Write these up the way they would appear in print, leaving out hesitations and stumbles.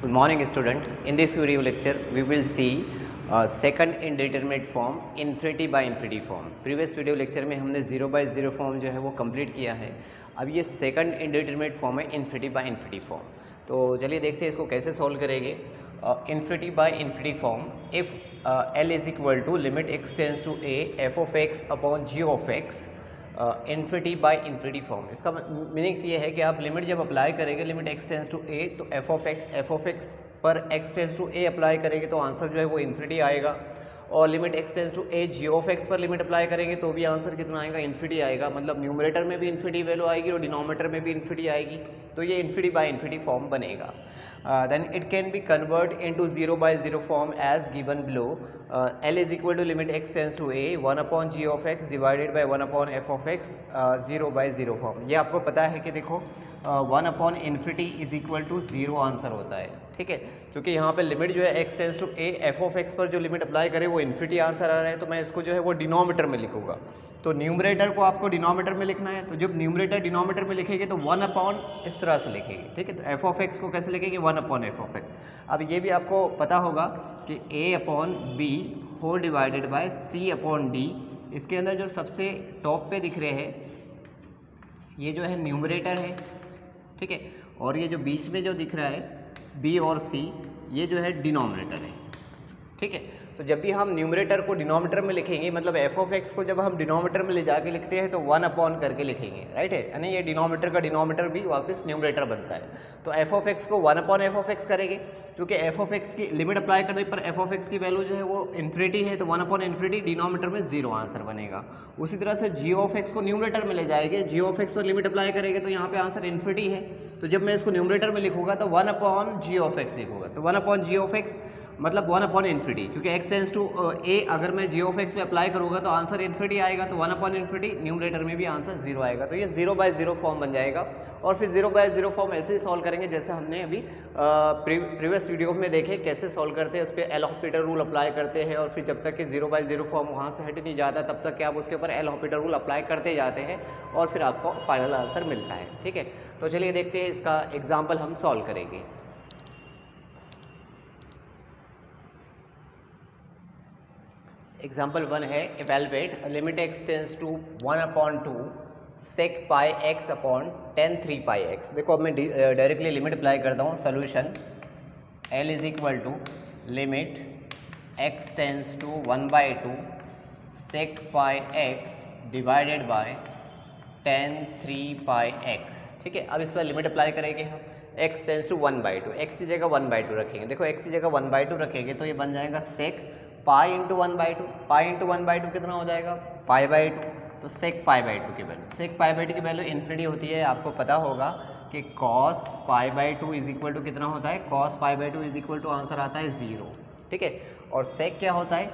Good morning, student. In this video lecture, we will see second indeterminate form infinity by infinity form. Previous video lecture में हमने 0 by 0 form जो है वो complete किया है. अब ये सेकंड इंडिटरमिनेट फॉर्म है इन्फिनिटी बाय इन्फिनिटी फॉर्म. तो चलिए देखते हैं इसको कैसे सॉल्व करेंगे. Infinity by infinity form, if L is equal to limit x tends to a f of x upon g of x, infinity by infinity form. इसका meanings ये है कि आप लिमिट जब अप्लाई करेंगे limit x tends to a, तो f of x पर x tends to a apply करेंगे तो आंसर जो है वो इन्फिनिटी आएगा. और limit x tends to a g of x पर लिमिट अप्लाई करेंगे तो भी आंसर कितना आएगा, इन्फिनिटी आएगा. मतलब न्यूमरेटर में भी इन्फिनिटी वैल्यू आएगी और डिनोमिनेटर में भी इन्फिनिटी आएगी. तो ये इन्फिनिटी बाय इन्फिनिटी फॉर्म बनेगा. Then it can be converted into 0 by 0 form as given below. L is equal to limit x tends to a 1 upon g of x divided by 1 upon f of x, 0 by 0 form. ये आपको पता है कि देखो 1 upon infinity is equal to 0 answer होता है. ठीक है, क्योंकि यहाँ पे लिमिट जो है x tends to a f of x पर जो लिमिट अप्लाई करे वो इन्फिनिटी आंसर आ रहा है. तो मैं इसको जो है वो डिनोमिनेटर में लिखूंगा. तो न्यूमरेटर को आपको डिनोमिनेटर में लिखना है. तो जब न्यूमरेटर डिनोमिनेटर में लिखेंगे तो 1 अपॉन इस तरह से लिखेंगे. ठीक है, तो f ऑफ x को कैसे लिखेंगे, 1 अपॉन f ऑफ x. अब ये भी आपको पता होगा कि a upon b whole divided by c upon d. इसके अंदर जो सबसे टॉप पे दिख रहे हैं ये जो है न्यूमरेटर है. ठीक है, और ये जो बीच में जो दिख रहा है b और c ये जो है डिनोमिनेटर है. ठीक है, तो जब भी हम न्यूमरेटर को डिनोमिनेटर में लिखेंगे, मतलब f ऑफ x को जब हम डिनोमिनेटर में ले जाके लिखते हैं तो 1 अपॉन करके लिखेंगे. राइट है, यानी ये डिनोमिनेटर का डिनोमिनेटर भी वापस न्यूमरेटर बनता है. तो f ऑफ x को 1 अपॉन f ऑफ x करेंगे, क्योंकि f ऑफ x की लिमिट अप्लाई करने पर f ऑफ x की वैल्यू जो है वो इन्फिनिटी है. तो 1 अपॉन इन्फिनिटी डिनोमिनेटर में 0 आंसर बनेगा. उसी तरह से g ऑफ x को न्यूमरेटर में ले जाएंगे, g ऑफ x पर लिमिट अप्लाई करेंगे तो यहाँ पे आंसर इन्फिनिटी है. तो जब मैं इसको न्यूमरेटर में लिखूंगा तो 1 अपॉन g ऑफ x लिखूंगा. तो 1 अपॉन g ऑफ x मतलब 1 अपॉन इन्फिनिटी, क्योंकि x टेंस टू a अगर मैं g ऑफ x पे अप्लाई करूँगा तो आंसर इन्फिनिटी आएगा. तो 1 अपॉन इन्फिनिटी न्यूमरेटर में भी आंसर 0 आएगा. तो ये 0 बाय 0 फॉर्म बन जाएगा. और फिर 0 बाय 0 फॉर्म ऐसे ही सॉल्व करेंगे जैसे हमने अभी प्रीवियस वीडियो में देखे कैसे सॉल्व करते हैं. उस पर एल हॉपिटल रूल अप्लाई करते हैं और फिर जब तक कि 0 बाय 0 फॉर्म वहाँ से हट नहीं जाता तब तक कि आप उसके ऊपर एल हॉपिटल रूल अप्लाई करते जाते हैं और फिर आपको फाइनल आंसर मिलता है. ठीक है, तो चलिए देखते हैं इसका एग्जाम्पल हम सॉल्व करेंगे. एग्जाम्पल 1 है, evaluate limit x tends to 1 upon 2 sec pi x upon tan 3 pi x. देखो अब मैं डायरेक्टली लिमिट अप्लाई करता हूँ. Solution L is equal to limit x tends to 1 by 2 sec pi x divided by tan 3 pi x. ठीक है, अब इस पर लिमिट अप्लाई करेंगे हम. x tends to 1 by 2, x की जगह 1 बाई 2 रखेंगे. देखो x की जगह 1 बाई 2 रखेंगे तो ये बन जाएगा sec pi into 1 by 2. Pi into 1 by 2 कितना हो जाएगा, पाई बाई 2. तो सेक पाई बाई 2 की वैल्यू, सेक पाई बाई 2 की वैल्यू इन्फिनिटी होती है. आपको पता होगा कि cos pi by 2 is equal to कितना होता है, cos pi by 2 is equal to answer आता है 0. ठीक है, और सेक क्या होता है,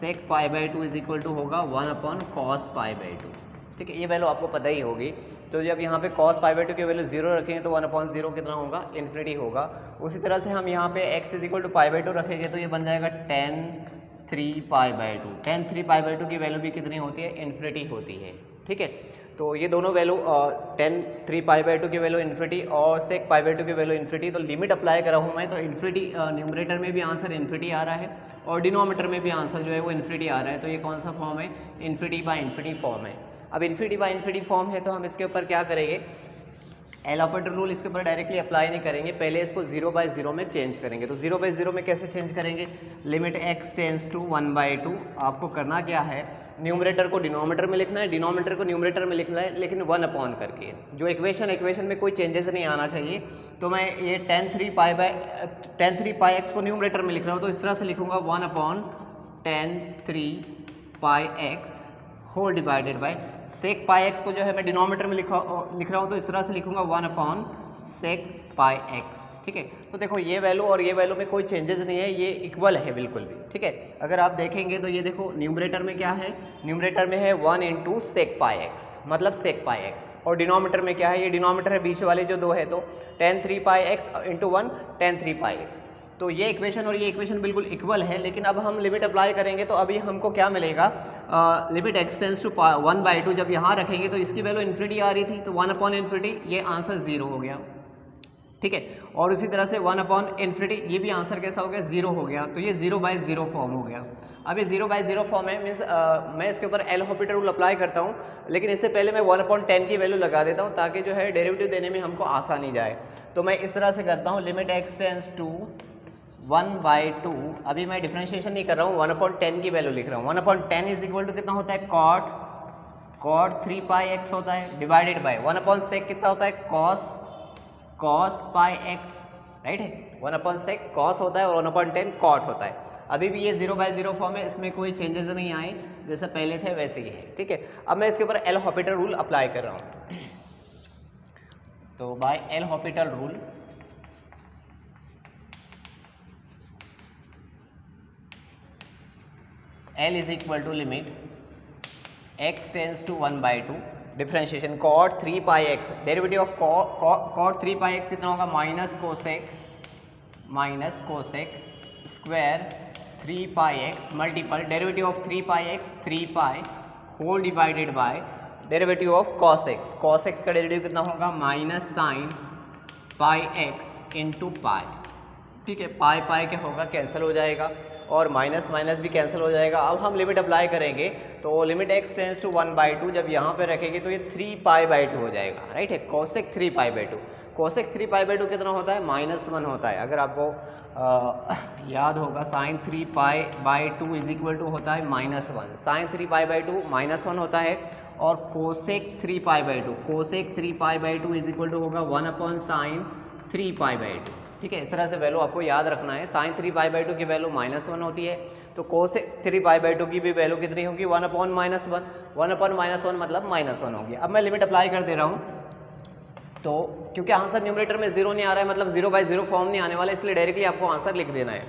sec pi by 2 is equal to होगा 1 अपॉन कॉस पाई बाई 2. ठीक है, ये वैल्यू आपको पता ही होगी. तो जब यहाँ पे cos पाई बाई 2 की वैल्यू 0 रखेंगे तो 1 अपॉन 0 कितना होगा, इन्फिनिटी होगा. उसी तरह से हम यहाँ पे x is equal to pi by 2 रखेंगे तो ये बन जाएगा tan 3 pi by 2. Tan 3 pi by 2 की वैल्यू भी कितनी होती है, इन्फिनिटी होती है. ठीक है, तो ये दोनों वैल्यू टेन 3 पाई बाई 2 की वैल्यू इन्फिनिटी और सेक पाई बाई 2 की वैल्यू इन्फिनिटी. तो लिमिट अप्लाई करा हूँ मैं, तो इन्फिनिटी न्यूमरेटर में भी आंसर इन्फिनिटी आ रहा है और डिनोमिनेटर में भी आंसर जो है वो इन्फिनिटी आ रहा है. तो ये कौन सा फॉर्म है, इन्फिनिटी बाय इन्फिनिटी फॉर्म है. अब इन्फिनिटी बाय इन्फिनिटी फॉर्म है तो हम इसके ऊपर क्या करेंगे, एल हॉपिटल रूल इसके ऊपर डायरेक्टली अप्लाई नहीं करेंगे, पहले इसको 0 बाय 0 में चेंज करेंगे. तो 0 बाय 0 में कैसे चेंज करेंगे, limit x tends to 1 by 2. आपको करना क्या है, न्यूमरेटर को डिनोमिनेटर में लिखना है, डिनोमिनेटर को न्यूमरेटर में लिखना है, लेकिन 1 अपॉन करके. जो इक्वेशन में कोई चेंजेस नहीं आना चाहिए. तो मैं ये टेन 3 पाई x को न्यूमरेटर में लिख रहा हूँ तो इस तरह से लिखूँगा 1 upon tan 3 pi x whole divided by sec pi x को जो है मैं डिनोमिनेटर में लिख रहा हूँ तो इस तरह से लिखूंगा 1 अपॉन सेक पाई x. ठीक है, तो देखो ये वैल्यू और ये वैल्यू में कोई चेंजेस नहीं है, ये इक्वल है बिल्कुल भी. ठीक है, अगर आप देखेंगे तो ये देखो न्यूमरेटर में क्या है, न्यूमरेटर में है 1 इंटू सेक पाई x मतलब सेक पाई x, और डिनोमिनेटर में क्या है, ये डिनोमिनेटर है बीच वाले जो 2 है तो ten 3 pi x into 1 ten 3 pi x. तो ये इक्वेशन और ये इक्वेशन बिल्कुल इक्वल है. लेकिन अब हम लिमिट अप्लाई करेंगे तो अभी हमको क्या मिलेगा, limit x tends to 1 by 2 जब यहाँ रखेंगे तो इसकी वैल्यू इन्फिनिटी आ रही थी तो 1 अपॉन इन्फिनिटी, ये आंसर 0 हो गया. ठीक है। और उसी तरह से 1 अपॉन इन्फिनिटी, ये भी आंसर कैसा हो गया, 0 हो गया, तो ये 0/0 फॉर्म हो गया। अब ये 0/0 फॉर्म है, मीन्स मैं इसके ऊपर एल हॉपिटल रूल अप्लाई करता हूँ, लेकिन इससे पहले मैं 1/10 की वैल्यू लगा देता हूँ ताकि जो है डेरिवेटिव देने में हमको आसानी जाए। तो मैं इस तरह से करता हूँ, लिमिट x टेंड्स टू 1/2, अभी मैं डिफरेंशिएशन नहीं कर रहा हूँ, 1/10 की वैल्यू लिख रहा हूँ। 1/10 इज इक्वल टू कितना होता है, cot 3πx होता है, डिवाइडेड बाय 1/sec कितना होता है, cos πx, राइट है। 1/sec cos होता है और 1/10 cot होता है। अभी भी ये 0/0 फॉर्म है, इसमें कोई चेंजेस नहीं आए, जैसे पहले थे वैसे ही है, ठीक है। अब मैं इसके ऊपर एल हॉपिटल रूल अप्लाई कर रहा हूँ। तो by L'Hopital rule L is equal to limit x tends to 1/2, differentiation cot 3πx, derivative of cot 3πx कितना होगा, minus cosec square 3πx multiple derivative of 3πx 3π whole divided by derivative of cos x का derivative कितना होगा, minus sign πx into pi, ठीक है। पाई क्या होगा, cancel हो जाएगा और माइनस माइनस भी कैंसिल हो जाएगा। अब हम लिमिट अप्लाई करेंगे, तो लिमिट x टेंड्स टू 1/2 जब यहाँ पे रखेंगे तो ये 3π/2 हो जाएगा, राइट है। कोसेक 3π/2, कोसेक 3π/2 कितना होता है, -1 होता है। अगर आपको याद होगा साइन 3π/2 इज इक्वल टू होता है -1, साइन 3π/2 -1 होता है, और कोसेक 3π/2 इज इक्वल टू होगा 1/sin 3π/2, ठीक है। इस तरह से वैल्यू आपको याद रखना है। साइन 3π/2 की वैल्यू -1 होती है, तो कोसेक 3π/2 की भी वैल्यू कितनी होगी, 1/-1, 1/-1 मतलब -1 होगी। अब मैं लिमिट अप्लाई कर दे रहा हूँ, तो क्योंकि आंसर न्यूमरेटर में 0 नहीं आ रहा है, मतलब 0/0 फॉर्म नहीं आने वाला, इसलिए डायरेक्टली आपको आंसर लिख देना है।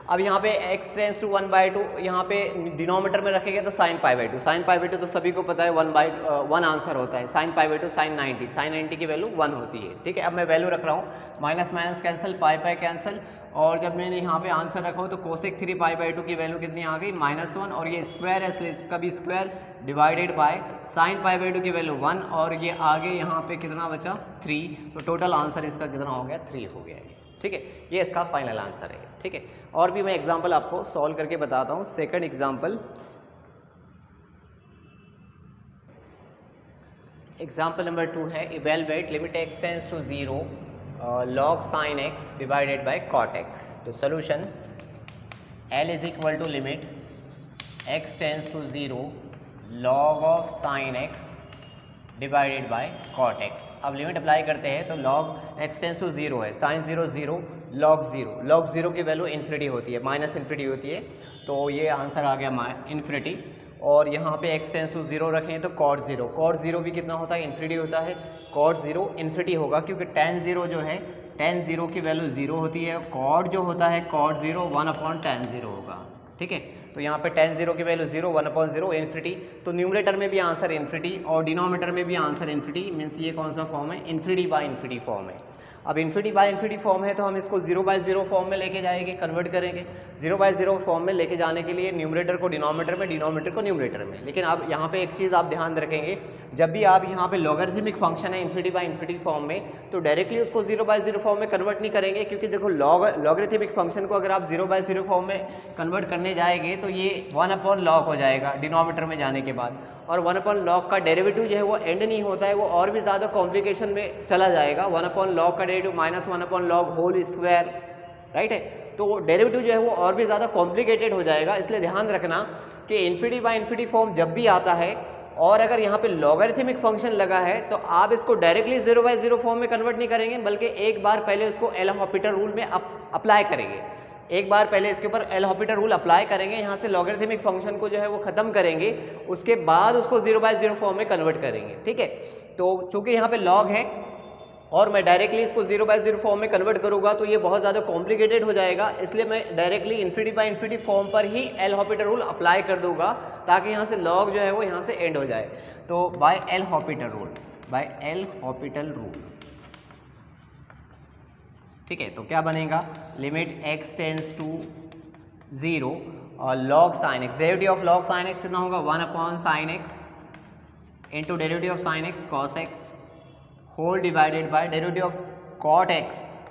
अब यहाँ पे x टेंड्स टू 1/2, यहाँ पे डिनोमीटर में रखेंगे तो sin π/2, sin π/2 तो सभी को पता है 1/1 आंसर होता है, sin π/2 sin 90 की वैल्यू 1 होती है, ठीक है। अब मैं वैल्यू रख रहा हूँ, minus minus cancel, pi cancel, और जब मैंने यहाँ पे आंसर रखा हो तो कोसेक 3π/2 की वैल्यू कितनी आ गई, -1, और ये स्क्वायर है इसलिए इसका भी स्क्वायर डिवाइडेड बाय sin π/2 की वैल्यू 1, और ये आगे यहाँ पे कितना बचा, 3, तो टोटल आंसर इसका कितना हो गया, 3 हो गया, ठीक है। ये इसका फाइनल आंसर है, ठीक है। और भी मैं एग्जांपल आपको सॉल्व करके बताता हूँ। सेकंड एग्जांपल नंबर 2 है, evaluate limit x tends to 0 log sin x divided by cot x। तो सोल्यूशन L is equal to limit x tends to 0 log of sin x divided by cot x। अब लिमिट अप्लाई करते हैं, तो log x tends to 0 है, sin 0 0, log 0 की वैल्यू इन्फिनिटी होती है, -इन्फिनिटी होती है, तो ये आंसर आ गया इन्फिनिटी। और यहाँ पे x टेंड्स टू 0 रखें तो cot 0 भी कितना होता है, इन्फिनिटी होता है, cot 0 इन्फिनिटी होगा, क्योंकि tan 0 जो है, tan 0 की वैल्यू 0 होती है, cot जो होता है cot 0 1/tan 0 होगा, ठीक है। तो यहाँ पे tan 0 की वैल्यू 0, 1/0 इन्फिनिटी, तो न्यूमरेटर में भी आंसर इन्फिनिटी और डिनोमिनेटर में भी आंसर इन्फिनिटी, मीन्स ये कौन सा फॉर्म है, इन्फिनिटी बाय इन्फिनिटी फॉर्म है। अब इन्फिनिटी बाय इन्फिनिटी फॉर्म है, तो हम इसको 0/0 फॉर्म में लेके जाएंगे, कन्वर्ट करेंगे। 0/0 फॉर्म में लेके जाने के लिए न्यूमरेटर को डिनोमिनेटर में, डिनोमिनेटर को न्यूमरेटर में। लेकिन अब यहाँ पे एक चीज़ आप ध्यान रखेंगे, जब भी आप यहाँ पे लॉगरिथमिक फंक्शन है इन्फिनिटी बाय इन्फिनिटी फॉर्म में, तो डायरेक्टली उसको 0/0 फॉर्म में कन्वर्ट नहीं करेंगे, क्योंकि देखो लॉगरिथमिक फंक्शन को अगर आप 0/0 फॉर्म में कन्वर्ट करने जाएंगे तो ये 1/log हो जाएगा डिनोमिनेटर में जाने के बाद, और 1/log का डेरिवेटिव जो है वो एंड नहीं होता है, वो और भी ज़्यादा कॉम्प्लिकेशन में चला जाएगा। 1/log का derivative -1/log whole square, right है, तो डेरिवेटिव जो है वो और भी ज़्यादा कॉम्प्लिकेटेड हो जाएगा। इसलिए ध्यान रखना कि इन्फिनिटी बाय इन्फिनिटी फॉर्म जब भी आता है, और अगर यहाँ पे लॉगरिथमिक फंक्शन लगा है, तो आप इसको डायरेक्टली 0/0 फॉर्म में कन्वर्ट नहीं करेंगे, बल्कि एक बार पहले उसको एल हॉपिटल रूल में अप्लाई करेंगे। एक बार पहले इसके ऊपर एल हॉपिटल रूल अप्लाई करेंगे, यहाँ से लॉगरिथमिक फंक्शन को जो है वो खत्म करेंगे, उसके बाद उसको 0/0 फॉर्म में कन्वर्ट करेंगे, ठीक है। तो चूंकि यहाँ पे लॉग है और मैं डायरेक्टली इसको 0/0 फॉर्म में कन्वर्ट करूँगा तो ये बहुत ज़्यादा कॉम्प्लिकेटेड हो जाएगा, इसलिए मैं directly infinity by infinity form पर ही एल हॉपिटल रूल अप्लाई कर दूंगा, ताकि यहाँ से लॉग जो है वो यहाँ से एंड हो जाए। तो बाय एल हॉपिटल रूल, ठीक है। तो क्या बनेगा, लिमिट x टेंड्स टू 0 और log sin x, derivative of log sin x कितना होगा, 1/sin x into derivative of sin x cos x whole divided by derivative of cot x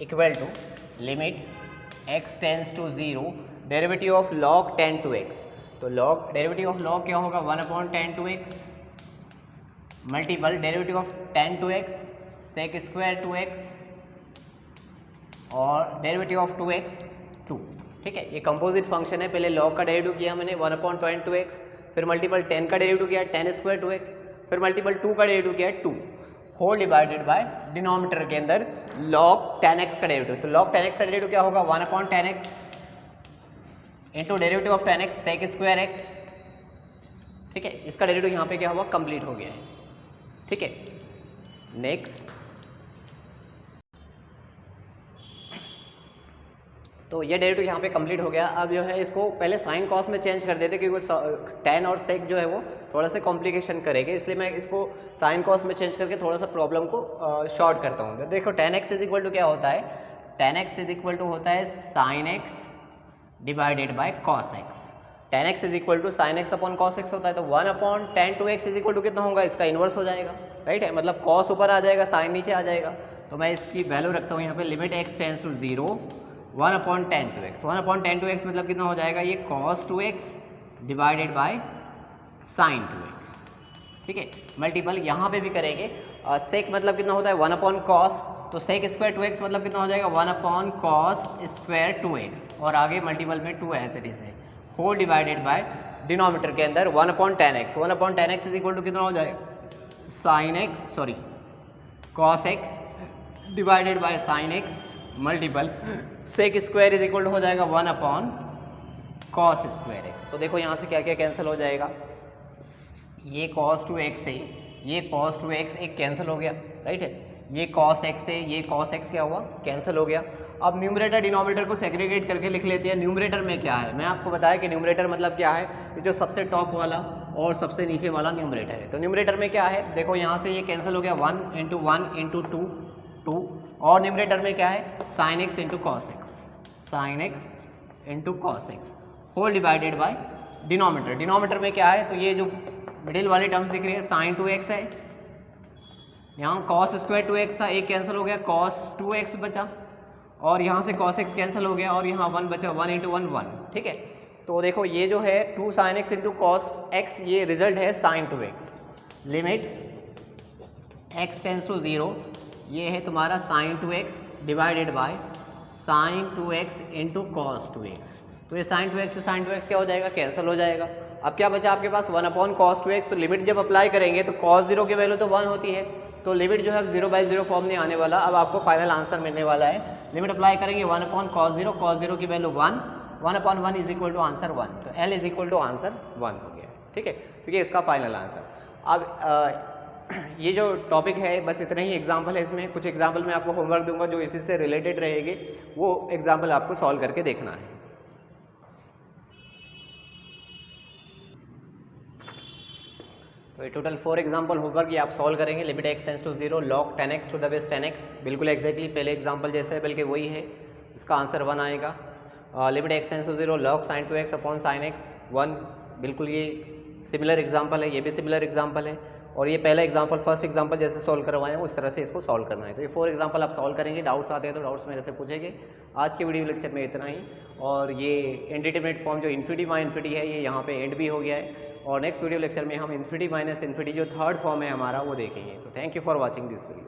equal to limit x tends to 0 derivative of log 10 to x। तो log derivative of log क्या होगा 1/10 to x multiple derivative of 10 to x sec square to x और derivative of 2x 2। ठीक है, ये composite function है। पहले log का डेरिवेटिव किया मैंने 1/10 टू x, फिर मल्टीपल 10 का डेरिवेटिव किया 10 स्क्वायर टू x, फिर मल्टीपल 2 का डेरिवेटिव किया 2 होल डिवाइडेड बाय डिनोमिनेटर के अंदर log 10x का डेरिवेटिव। तो log 10x का डेरिवेटिव क्या होगा 1/10x into derivative of 10x sec square x। ठीक है, इसका डेरिवेटिव यहाँ पे क्या हुआ कंप्लीट हो गया है। ठीक है, नेक्स्ट तो ये डेरिवेटिव यहाँ पे कंप्लीट हो गया। अब जो है इसको पहले साइन कॉस में चेंज कर देते क्योंकि tan और sec जो है वो थोड़ा सा कॉम्प्लिकेशन करेंगे, इसलिए मैं इसको साइन कॉस में चेंज करके थोड़ा सा प्रॉब्लम को शॉर्ट करता हूँ। तो देखो tan x is equal to क्या होता है, tan x is equal to होता है sin x divided by cos x। tan x is equal to sin x upon cos x होता है। तो 1/10 to x is equal to कितना होगा, इसका इन्वर्स हो जाएगा। राइट है, मतलब cos ऊपर आ जाएगा sin नीचे आ जाएगा। तो मैं इसकी वैल्यू रखता हूँ यहाँ पे limit x tends to 0 1/10 to x। 1/10 to x मतलब कितना हो जाएगा ये cos 2x divided by sin 2x। ठीक है, मल्टीपल यहाँ पे भी करेंगे। sec मतलब कितना होता है 1/cos, तो sec स्क्वायर 2x मतलब कितना हो जाएगा 1/cos स्क्वायर 2x और आगे मल्टीपल में 2 एज इट इज है होल डिवाइडेड बाय डिनोमिनेटर के अंदर 1/10x। 1/10x is equal to कितना हो जाएगा cos x divided by sin x multiple sec square is equal to हो जाएगा 1/cos स्क्वायर x। तो देखो यहाँ से क्या क्या कैंसिल हो जाएगा, ये cos 2x है, ये cos 2x एक कैंसिल हो गया। राइट है, ये cos x है, ये cos x क्या हुआ कैंसिल हो गया। अब न्यूमरेटर डिनोमिनेटर को सेग्रीगेट करके लिख लेते हैं। न्यूमरेटर में क्या है, मैं आपको बताया कि न्यूमरेटर मतलब क्या है, ये जो सबसे टॉप वाला और सबसे नीचे वाला न्यूमरेटर है। तो न्यूमरेटर में क्या है, देखो यहाँ से ये कैंसिल हो गया 1 इंटू 1 इंटू 2 2 और न्यूमरेटर में क्या है sin x into cos x, sin x into cos x whole divided by denominator. Denominator में क्या है, तो ये जो मिडिल वाली टर्म्स दिख रही है sin 2x है, यहाँ cos स्क्वायर 2x था, एक कैंसिल हो गया cos 2x बचा और यहाँ से cos x कैंसिल हो गया और यहाँ 1 बचा, 1 इंटू 1 1। ठीक है, तो देखो ये जो है 2 sin x into cos x ये रिजल्ट है sin 2x। Limit x tends to 0 ये है तुम्हारा sin 2x divided by sin 2x into cos 2x। तो ये sin 2x से sin 2x क्या हो जाएगा कैंसिल हो जाएगा। अब क्या बचा आपके पास 1/cos 2x। तो लिमिट जब अप्लाई करेंगे तो cos 0 की वैल्यू तो 1 होती है, तो लिमिट जो है 0/0 फॉर्म नहीं आने वाला। अब आपको फाइनल आंसर मिलने वाला है, लिमिट अप्लाई करेंगे 1/cos 0, cos 0 की value 1, 1/1 is equal to answer 1। तो L is equal to answer 1 हो गया। ठीक है, तो ये इसका फाइनल आंसर। अब ये जो टॉपिक है बस इतना ही एग्जाम्पल है, इसमें कुछ एग्जाम्पल मैं आपको होमवर्क दूंगा जो इसी से रिलेटेड रहेंगे, वो एग्जाम्पल आपको सॉल्व करके देखना है। तो ये टोटल 4 एग्जाम्पल होमवर्क ये आप सॉल्व करेंगे। Limit x tends to 0 log 10x to the base 10x, बिल्कुल एग्जैक्टली पहले एग्जाम्पल जैसा है बल्कि वही है, इसका आंसर 1 आएगा। Limit x tends to 0 log sin 2x upon sin x 1, बिल्कुल ये सिमिलर एग्जाम्पल है, ये भी सिमिलर एग्जाम्पल है और ये पहला एग्जाम्पल फर्स्ट एग्जाम्पल जैसे सॉल्व करवाए हैं उस तरह से इसको सॉल्व करना है। तो ये 4 एग्जाम्पल आप सॉल्व करेंगे, डाउट्स आते हैं तो डाउट्स मेरे से पूछेंगे। आज के वीडियो लेक्चर में इतना ही, और ये इंडिटरमिनेट फॉर्म जो इन्फिनिटी माइ इन्फिनिटी है ये यहाँ पे एंड भी हो गया है, और नेक्स्ट वीडियो लेक्चर में हम इन्फिनिटी माइनस इन्फिनिटी जो थर्ड फॉर्म है हमारा वो देखेंगे। तो thank you for watching this video.